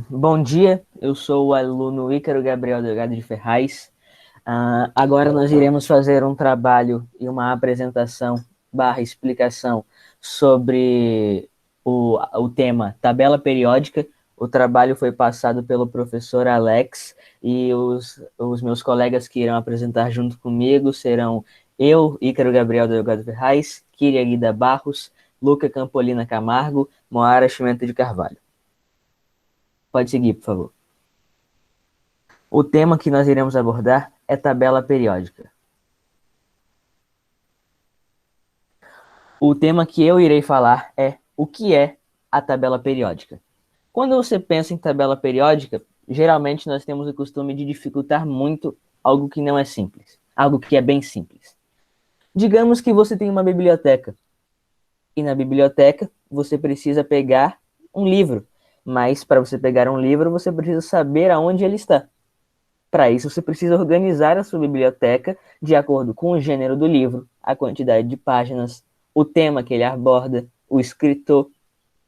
Bom dia, eu sou o aluno Ícaro Gabriel Delgado de Ferraz. Agora nós iremos fazer um trabalho e uma apresentação barra explicação sobre o tema tabela periódica. O trabalho foi passado pelo professor Alex e os meus colegas que irão apresentar junto comigo serão eu, Ícaro Gabriel Delgado Ferraz, Kíria Guida Barros, Luca Campolina Camargo, Moara Chimento de Carvalho. Pode seguir, por favor. O tema que nós iremos abordar é tabela periódica. O tema que eu irei falar é o que é a tabela periódica. Quando você pensa em tabela periódica, geralmente nós temos o costume de dificultar muito algo que não é simples, algo que é bem simples. Digamos que você tem uma biblioteca, e na biblioteca você precisa pegar um livro, mas para você pegar um livro você precisa saber aonde ele está. Para isso, você precisa organizar a sua biblioteca de acordo com o gênero do livro, a quantidade de páginas, o tema que ele aborda, o escritor,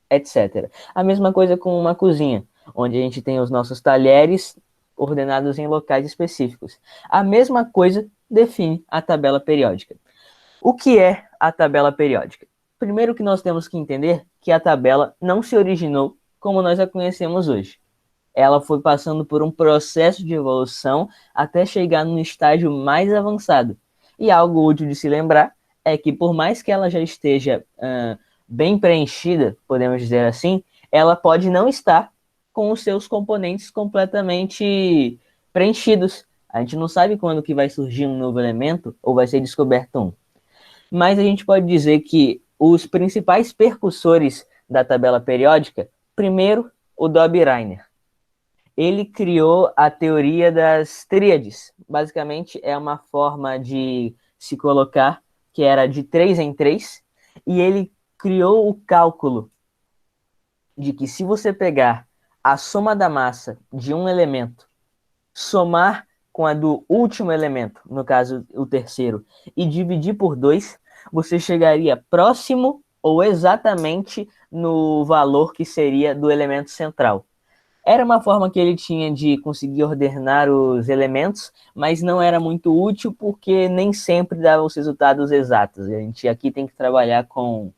etc. A mesma coisa com uma cozinha, onde a gente tem os nossos talheres ordenados em locais específicos. A mesma coisa define a tabela periódica. O que é a tabela periódica? Primeiro que nós temos que entender que a tabela não se originou como nós a conhecemos hoje. Ela foi passando por um processo de evolução até chegar no estágio mais avançado. E algo útil de se lembrar é que, por mais que ela já esteja bem preenchida, podemos dizer assim, ela pode não estar com os seus componentes completamente preenchidos. A gente não sabe quando que vai surgir um novo elemento ou vai ser descoberto um. Mas a gente pode dizer que os principais percussores da tabela periódica, primeiro, o Dobb Reiner. Ele criou a teoria das tríades. Basicamente, é uma forma de se colocar que era de 3 em 3, e ele criou o cálculo de que se você pegar a soma da massa de um elemento, somar com a do último elemento, no caso o terceiro, e dividir por 2, você chegaria próximo ou exatamente no valor que seria do elemento central. Era uma forma que ele tinha de conseguir ordenar os elementos, mas não era muito útil porque nem sempre dava os resultados exatos. A gente aqui tem que trabalhar com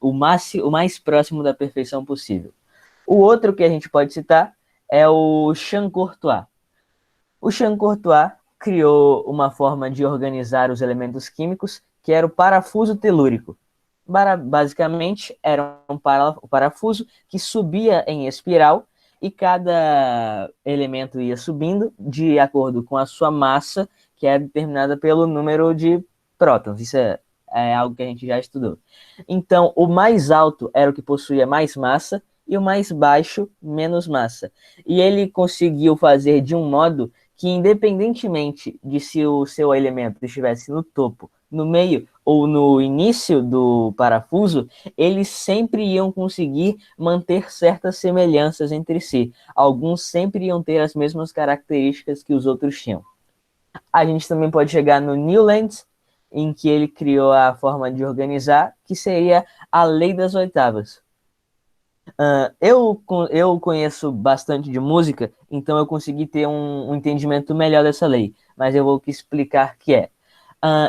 o mais próximo da perfeição possível. O outro que a gente pode citar é o Champ-Courtois. O Champ-Courtois criou uma forma de organizar os elementos químicos que era o parafuso telúrico. Basicamente, era um parafuso que subia em espiral e cada elemento ia subindo de acordo com a sua massa, que é determinada pelo número de prótons. Isso é algo que a gente já estudou. Então, o mais alto era o que possuía mais massa e o mais baixo, menos massa. E ele conseguiu fazer de um modo que, independentemente de se o seu elemento estivesse no topo, no meio ou no início do parafuso, eles sempre iam conseguir manter certas semelhanças entre si. Alguns sempre iam ter as mesmas características que os outros tinham. A gente também pode chegar no Newland, em que ele criou a forma de organizar, que seria a lei das oitavas. Eu conheço bastante de música, então eu consegui ter um entendimento melhor dessa lei, mas eu vou explicar que é.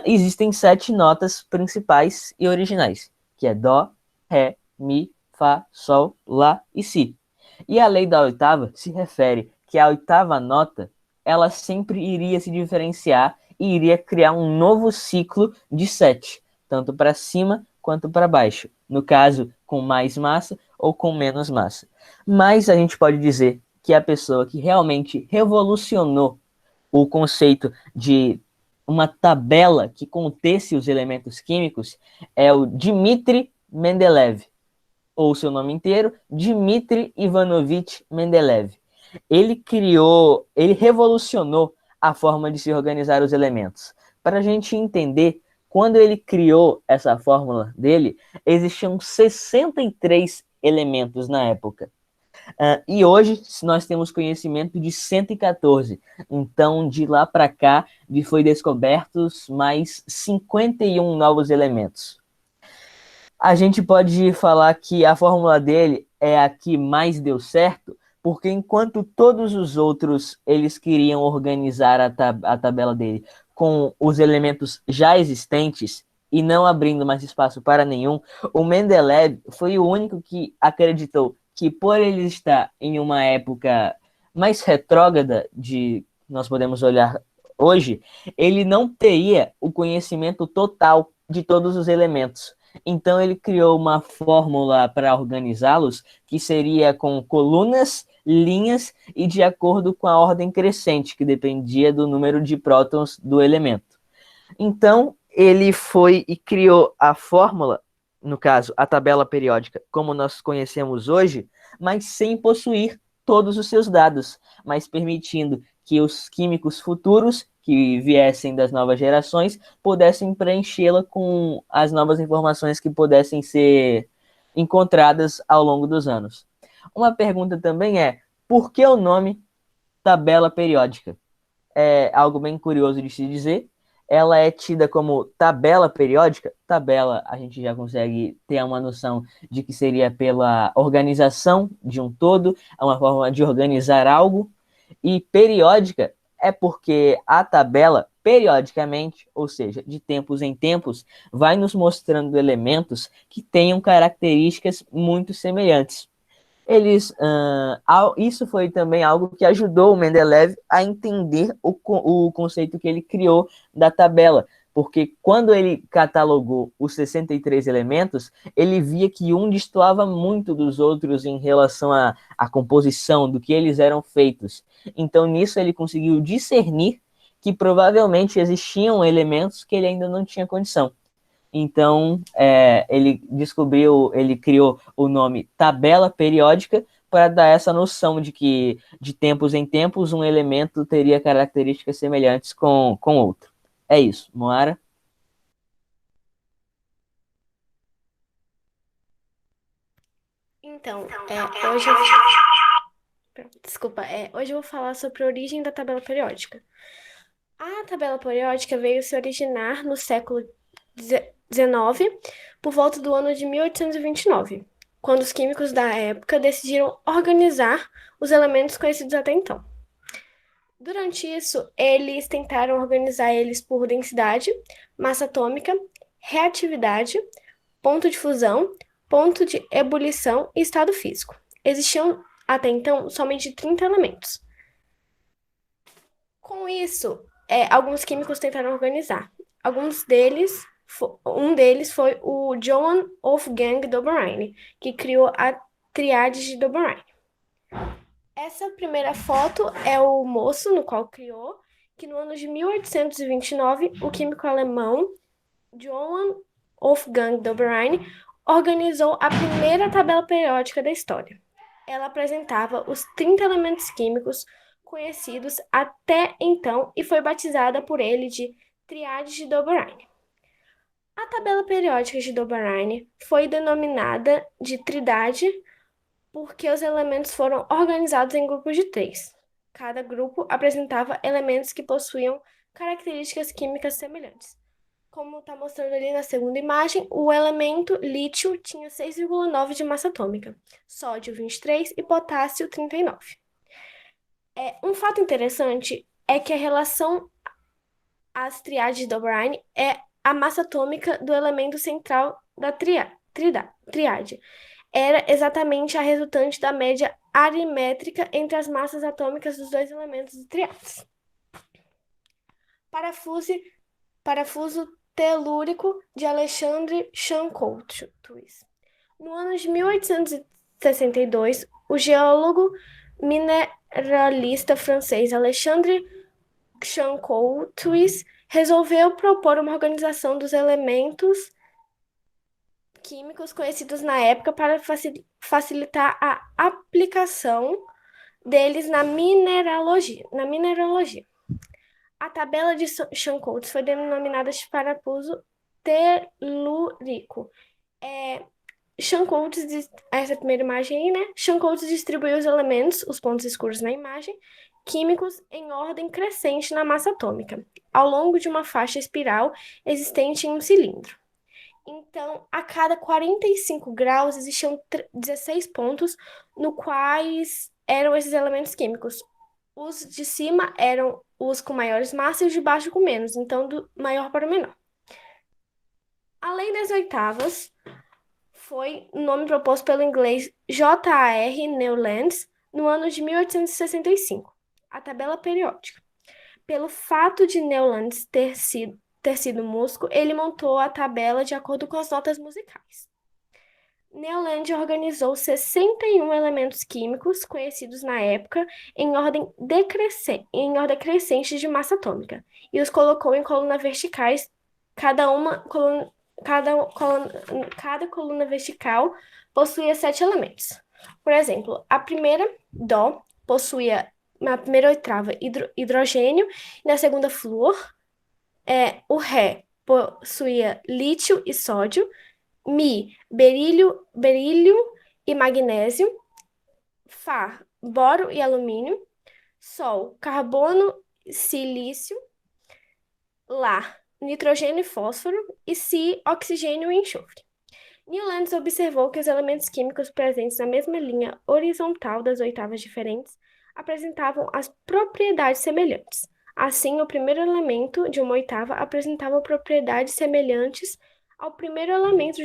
Existem 7 notas principais e originais, que é Dó, Ré, Mi, Fá, Sol, Lá e Si. E a lei da oitava se refere que a oitava nota, ela sempre iria se diferenciar e iria criar um novo ciclo de 7, tanto para cima quanto para baixo. No caso, com mais massa ou com menos massa. Mas a gente pode dizer que a pessoa que realmente revolucionou o conceito de uma tabela que contesse os elementos químicos é o Dmitri Mendeleev, ou seu nome inteiro, Dmitri Ivanovich Mendeleev. Ele revolucionou a forma de se organizar os elementos. Para a gente entender, quando ele criou essa fórmula dele, existiam 63 elementos na época. E hoje nós temos conhecimento de 114. Então, de lá para cá, foi descobertos mais 51 novos elementos. A gente pode falar que a fórmula dele é a que mais deu certo, porque enquanto todos os outros eles queriam organizar a tabela dele com os elementos já existentes e não abrindo mais espaço para nenhum, o Mendeleev foi o único que acreditou que por ele estar em uma época mais retrógrada de nós podemos olhar hoje, ele não teria o conhecimento total de todos os elementos. Então ele criou uma fórmula para organizá-los que seria com colunas, linhas e de acordo com a ordem crescente, que dependia do número de prótons do elemento. Então ele foi e criou a fórmula, no caso, a tabela periódica, como nós conhecemos hoje, mas sem possuir todos os seus dados, mas permitindo que os químicos futuros que viessem das novas gerações pudessem preenchê-la com as novas informações que pudessem ser encontradas ao longo dos anos. Uma pergunta também é: por que o nome tabela periódica? É algo bem curioso de se dizer. Ela é tida como tabela periódica. Tabela, a gente já consegue ter uma noção de que seria pela organização de um todo, é uma forma de organizar algo. E periódica é porque a tabela, periodicamente, ou seja, de tempos em tempos, vai nos mostrando elementos que tenham características muito semelhantes. Isso foi também algo que ajudou o Mendeleev a entender o conceito que ele criou da tabela, porque quando ele catalogou os 63 elementos, ele via que um destoava muito dos outros em relação à composição, do que eles eram feitos. Então, nisso, ele conseguiu discernir que provavelmente existiam elementos que ele ainda não tinha condição. Então, ele criou o nome tabela periódica para dar essa noção de que, de tempos em tempos, um elemento teria características semelhantes com outro. É isso, Moara? Então, hoje eu vou falar sobre a origem da tabela periódica. A tabela periódica veio se originar no século XIX, por volta do ano de 1829, quando os químicos da época decidiram organizar os elementos conhecidos até então. Durante isso, eles tentaram organizar eles por densidade, massa atômica, reatividade, ponto de fusão, ponto de ebulição e estado físico. Existiam até então somente 30 elementos. Com isso, alguns químicos tentaram organizar. Um deles foi o Johann Wolfgang Dobereine, que criou a triade de Dobereine. Essa primeira foto é o moço no qual criou, que no ano de 1829, o químico alemão Johann Wolfgang Dobereine organizou a primeira tabela periódica da história. Ela apresentava os 30 elementos químicos conhecidos até então e foi batizada por ele de Triade de Dobereine. A tabela periódica de Dobereine foi denominada de tridade porque os elementos foram organizados em grupos de 3. Cada grupo apresentava elementos que possuíam características químicas semelhantes. Como está mostrando ali na segunda imagem, o elemento lítio tinha 6,9 de massa atômica, sódio 23 e potássio 39. Um fato interessante é que a relação às triades de Dobereine é a massa atômica do elemento central da triade. Era exatamente a resultante da média aritmétrica entre as massas atômicas dos dois elementos de triades. Parafuso telúrico de Alexandre Champcoutous. No ano de 1862, o geólogo mineralista francês Alexandre Champcoutous resolveu propor uma organização dos elementos químicos conhecidos na época para facilitar a aplicação deles na mineralogia. A tabela de Champcoutous foi denominada de parafuso telúrico. Essa primeira imagem aí, né? Champcoutous distribuiu os elementos, os pontos escuros na imagem, químicos em ordem crescente na massa atômica, ao longo de uma faixa espiral existente em um cilindro. Então, a cada 45 graus existiam 16 pontos no quais eram esses elementos químicos. Os de cima eram os com maiores massas e os de baixo com menos, então do maior para o menor. Além das oitavas, foi o nome proposto pelo inglês J.R. Newlands no ano de 1865, a tabela periódica. Pelo fato de Newlands ter sido músico, ele montou a tabela de acordo com as notas musicais. Newland organizou 61 elementos químicos conhecidos na época em ordem crescente de massa atômica e os colocou em colunas verticais, cada coluna vertical possuía 7 elementos. Por exemplo, a primeira, Dó, possuía na primeira oitava hidrogênio e na segunda flúor. O Ré possuía lítio e sódio. Mi, berílio e magnésio. Fá, boro e alumínio. Sol, carbono, silício. Lá, nitrogênio e fósforo. E Si, oxigênio e enxofre. Newlands observou que os elementos químicos presentes na mesma linha horizontal das oitavas diferentes apresentavam as propriedades semelhantes. Assim, o primeiro elemento de uma oitava apresentava propriedades semelhantes ao primeiro elemento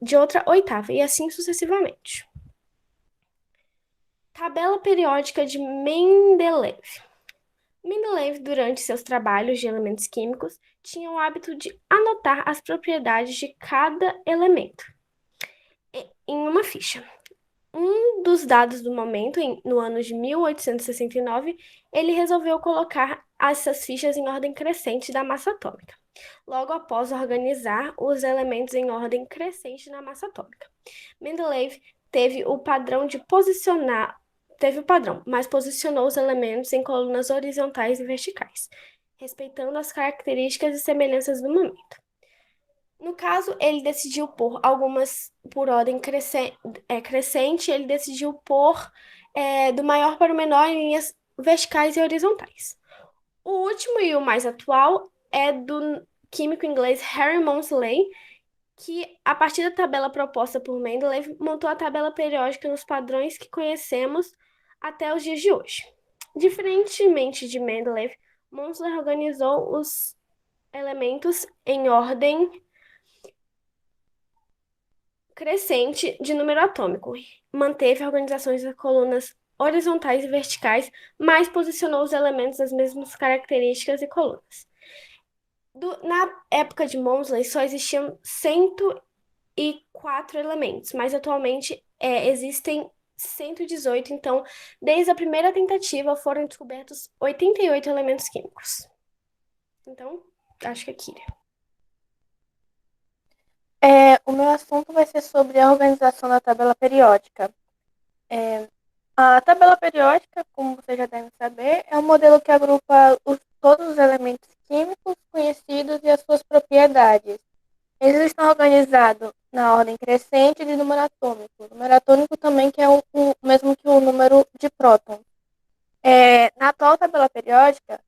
de outra oitava, e assim sucessivamente. Tabela periódica de Mendeleev. Mendeleev, durante seus trabalhos de elementos químicos, tinha o hábito de anotar as propriedades de cada elemento em uma ficha. Um dos dados do momento, no ano de 1869, ele resolveu colocar essas fichas em ordem crescente da massa atômica, logo após organizar os elementos em ordem crescente na massa atômica. Mendeleev teve o padrão, mas posicionou os elementos em colunas horizontais e verticais, respeitando as características e semelhanças do momento. No caso, ele decidiu pôr algumas por ordem crescente, ele decidiu pôr do maior para o menor em linhas verticais e horizontais. O último e o mais atual é do químico inglês Harry Moseley, que, a partir da tabela proposta por Mendeleev, montou a tabela periódica nos padrões que conhecemos até os dias de hoje. Diferentemente de Mendeleev, Moseley organizou os elementos em ordem crescente de número atômico, manteve organizações das colunas horizontais e verticais, mas posicionou os elementos das mesmas características e colunas. Na época de Moseley, só existiam 104 elementos, mas atualmente existem 118, então, desde a primeira tentativa foram descobertos 88 elementos químicos. Então, acho que é Kira. O meu assunto vai ser sobre a organização da tabela periódica. A tabela periódica, como você já deve saber, é um modelo que agrupa todos os elementos químicos conhecidos e as suas propriedades. Eles estão organizados na ordem crescente de número atômico. O número atômico também que é o mesmo que o número de prótons. Na atual tabela periódica,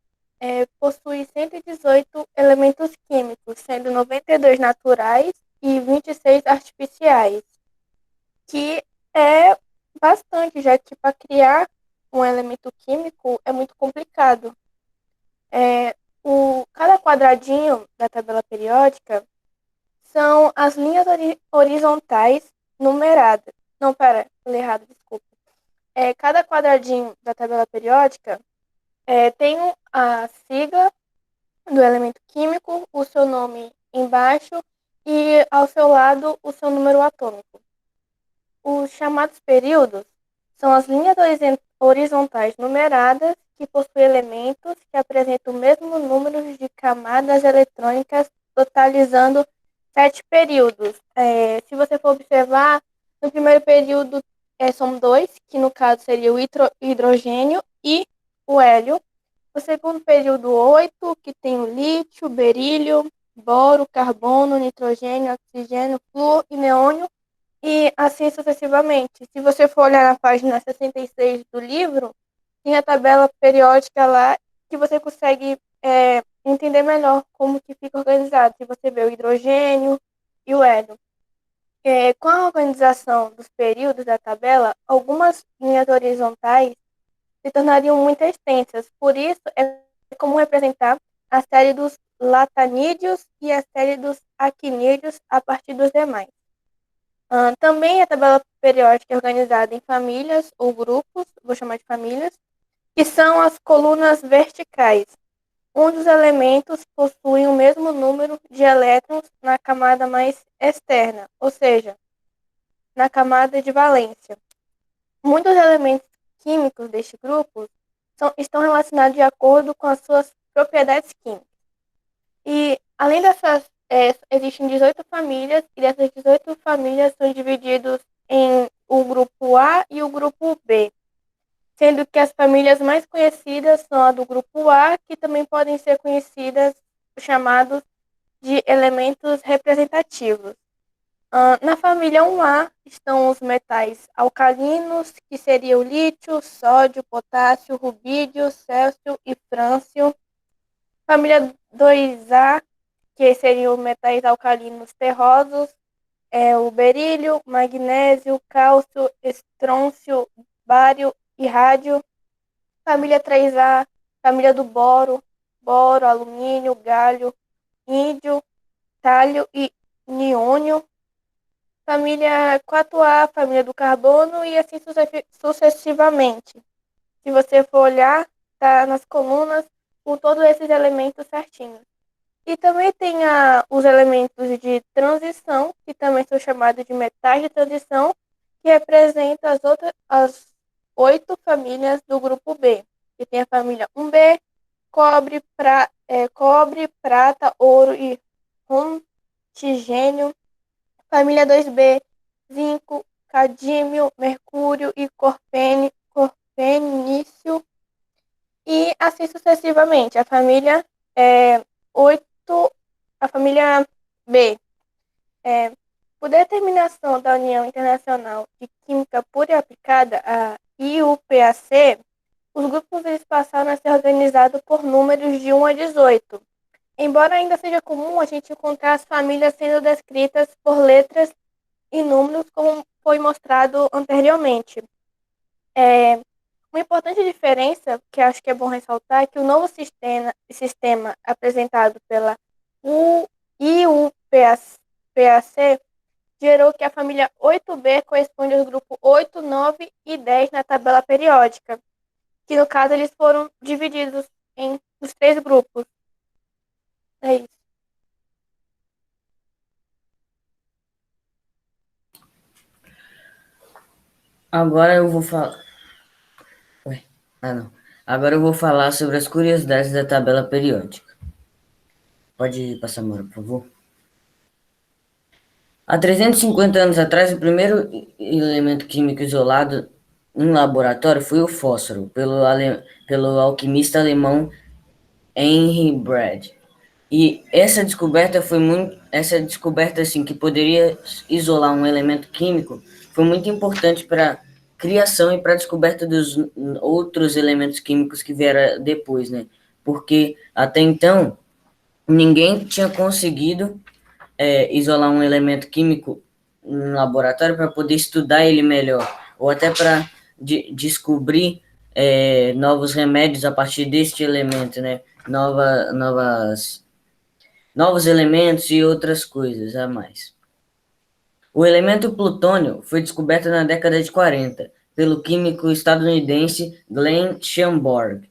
possui 118 elementos químicos, sendo 92 naturais e 26 artificiais, que é bastante, já que para criar um elemento químico é muito complicado. Cada quadradinho da tabela periódica são as linhas horizontais numeradas. Não, pera, falei errado, desculpa. Cada quadradinho da tabela periódica tem a sigla do elemento químico, o seu nome embaixo e ao seu lado o seu número atômico. Os chamados períodos são as linhas horizontais numeradas que possuem elementos que apresentam o mesmo número de camadas eletrônicas, totalizando 7 períodos. Se você for observar, no primeiro período são 2, que no caso seria o hidrogênio e o hélio. No segundo período, 8, que tem o lítio, berílio, boro, carbono, nitrogênio, oxigênio, flúor e neônio, e assim sucessivamente. Se você for olhar na página 66 do livro, tem a tabela periódica lá que você consegue entender melhor como que fica organizado. Se você vê o hidrogênio, e o hélio. Com a organização dos períodos da tabela, algumas linhas horizontais se tornariam muito extensas. Por isso, é comum representar a série dos latanídeos e a série dos aquinídeos a partir dos demais. Também a tabela periódica é organizada em famílias ou grupos, vou chamar de famílias, que são as colunas verticais, onde os elementos possuem o mesmo número de elétrons na camada mais externa, ou seja, na camada de valência. Muitos elementos químicos deste grupo estão relacionados de acordo com as suas propriedades químicas. E, além dessas, existem 18 famílias, e dessas 18 famílias são divididos em o grupo A e o grupo B, sendo que as famílias mais conhecidas são a do grupo A, que também podem ser conhecidas, chamados de elementos representativos. Na família 1A estão os metais alcalinos, que seriam o lítio, sódio, potássio, rubídio, célcio e frâncio. Família 2A, que seriam os metais alcalinos terrosos, o berílio, magnésio, cálcio, estrôncio, bário e rádio. Família 3A, família do boro, alumínio, galho, índio, tálio e niônio. Família 4A, família do carbono e assim sucessivamente. Se você for olhar, tá nas colunas com todos esses elementos certinhos. E também tem os elementos de transição, que também são chamados de metais de transição, que representam as 8 famílias do grupo B. Que tem a família 1B, cobre, prata, ouro e rontgênio. Família 2B, zinco, cadímio, mercúrio e corpenício. E assim sucessivamente. A família 8, a família B. Por determinação da União Internacional de Química Pura e Aplicada, a IUPAC, os grupos eles passaram a ser organizados por números de 1 a 18. Embora ainda seja comum a gente encontrar as famílias sendo descritas por letras e números, como foi mostrado anteriormente. Uma importante diferença, que acho que é bom ressaltar, é que o novo sistema apresentado pela IUPAC gerou que a família 8B corresponde aos grupos 8, 9 e 10 na tabela periódica, que no caso eles foram divididos em os 3 grupos. É isso. Agora eu vou falar. Ué, não. Agora eu vou falar sobre as curiosidades da tabela periódica. Pode passar, Mauro, por favor. Há 350 anos atrás, o primeiro elemento químico isolado em laboratório foi o fósforo, pelo alquimista alemão Henry Brad. E essa descoberta assim que poderia isolar um elemento químico foi muito importante para a criação e para a descoberta dos outros elementos químicos que vieram depois, né? Porque até então ninguém tinha conseguido isolar um elemento químico no laboratório para poder estudar ele melhor, ou até para descobrir novos remédios a partir deste elemento, né? Novos elementos e outras coisas a mais. O elemento plutônio foi descoberto na década de 40 pelo químico estadunidense Glenn Shamborg.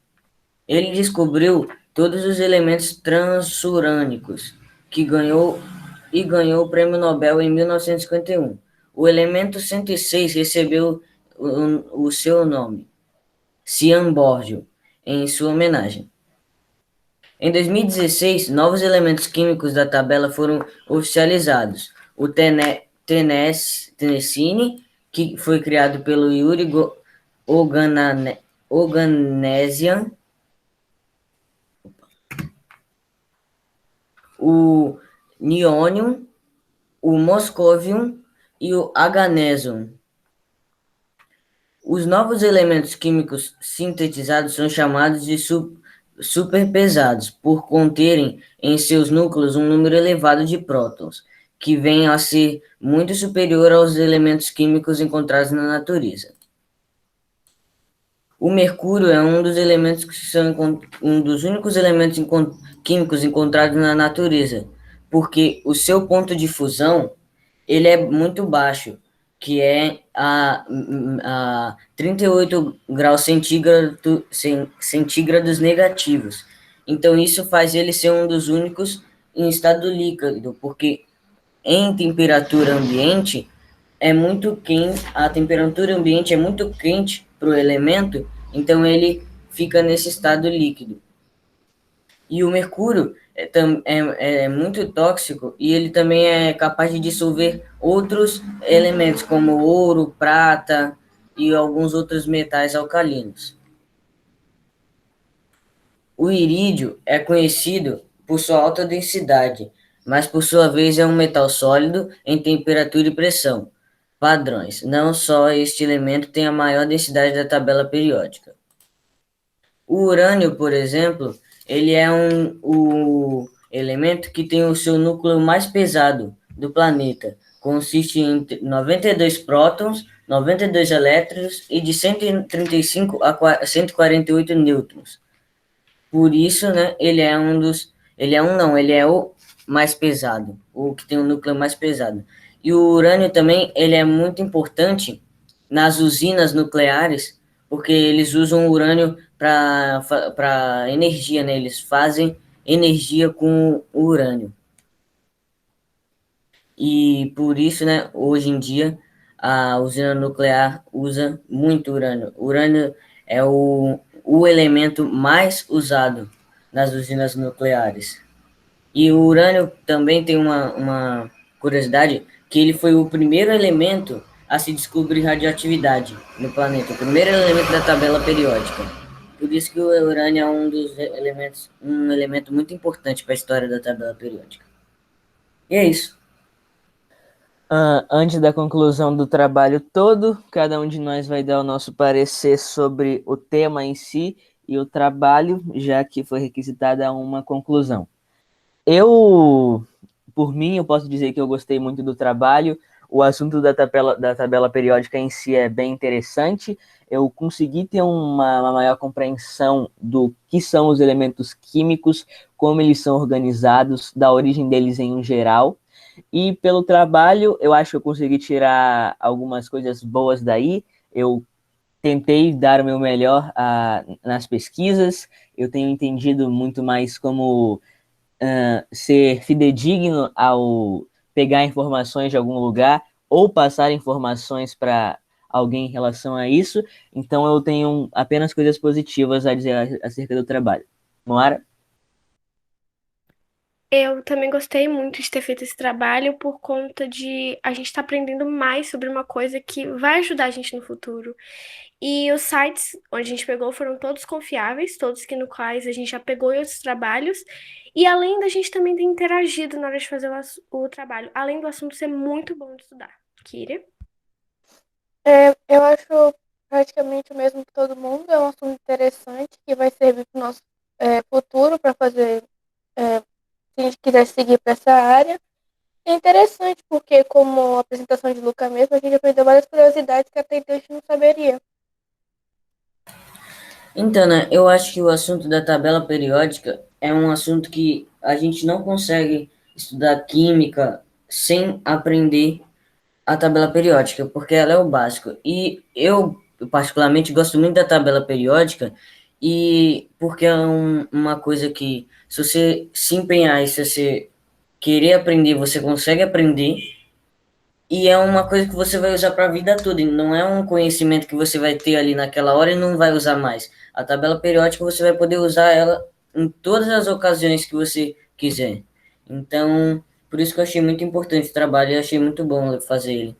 Ele descobriu todos os elementos transurânicos, que ganhou o Prêmio Nobel em 1951. O elemento 106 recebeu o seu nome, Cian Borgio, em sua homenagem. Em 2016, novos elementos químicos da tabela foram oficializados. O tenessine, que foi criado pelo Yuri Oganesian, o niônio, o moscovium e o aganesium. Os novos elementos químicos sintetizados são chamados de superpesados, por conterem em seus núcleos um número elevado de prótons, que vem a ser muito superior aos elementos químicos encontrados na natureza. O mercúrio é um dos elementos que são um dos únicos elementos químicos encontrados na natureza, porque o seu ponto de fusão ele é muito baixo, que é a 38 graus centígrados negativos. Então isso faz ele ser um dos únicos em estado líquido, porque em temperatura ambiente é muito quente, a temperatura ambiente é muito quente para o elemento, então ele fica nesse estado líquido. E o mercúrio é muito tóxico e ele também é capaz de dissolver outros elementos, como ouro, prata e alguns outros metais alcalinos. O irídio é conhecido por sua alta densidade, mas por sua vez é um metal sólido em temperatura e pressão padrões. Não só este elemento tem a maior densidade da tabela periódica. O urânio, por exemplo, ele é o elemento que tem o seu núcleo mais pesado do planeta. Consiste em 92 prótons, 92 elétrons e de 135 a 148 nêutrons. Por isso, né, ele é o mais pesado, o que tem o núcleo mais pesado. E o urânio também, ele é muito importante nas usinas nucleares, porque eles usam o urânio para energia, né? Eles fazem energia com o urânio. E por isso, né, hoje em dia, a usina nuclear usa muito urânio. O urânio é o elemento mais usado nas usinas nucleares. E o urânio também tem uma curiosidade, que ele foi o primeiro elemento a se descobrir radioatividade no planeta, o primeiro elemento da tabela periódica. Por isso que o urânio é um elemento muito importante para a história da tabela periódica. E é isso. Antes da conclusão do trabalho todo, cada um de nós vai dar o nosso parecer sobre o tema em si e o trabalho, já que foi requisitada uma conclusão. Por mim, eu posso dizer que eu gostei muito do trabalho. O assunto da tabela periódica em si é bem interessante. Eu consegui ter uma maior compreensão do que são os elementos químicos, como eles são organizados, da origem deles em geral. E pelo trabalho, eu acho que eu consegui tirar algumas coisas boas daí. Eu tentei dar o meu melhor nas pesquisas. Eu tenho entendido muito mais como ser fidedigno ao pegar informações de algum lugar ou passar informações para alguém em relação a isso. Então eu tenho apenas coisas positivas a dizer acerca do trabalho. Moara? Eu também gostei muito de ter feito esse trabalho por conta de a gente estar aprendendo mais sobre uma coisa que vai ajudar a gente no futuro. E os sites onde a gente pegou foram todos confiáveis, todos que no quais a gente já pegou em outros trabalhos. E além da gente também ter interagido na hora de fazer o trabalho, além do assunto ser muito bom de estudar. Kira? Eu acho praticamente o mesmo que todo mundo. É um assunto interessante que vai servir para o nosso futuro, para fazer, se a gente quiser seguir para essa área. É interessante porque, como a apresentação de Luca mesmo, a gente aprendeu várias curiosidades que até então a gente não saberia. Então, né, eu acho que o assunto da tabela periódica é um assunto que a gente não consegue estudar química sem aprender a tabela periódica, porque ela é o básico. E eu, particularmente, gosto muito da tabela periódica, e porque é uma coisa que, se você se empenhar e se você querer aprender, você consegue aprender, e é uma coisa que você vai usar para a vida toda, e não é um conhecimento que você vai ter ali naquela hora e não vai usar mais. A tabela periódica você vai poder usar ela em todas as ocasiões que você quiser. Então, por isso que eu achei muito importante o trabalho e achei muito bom fazer ele.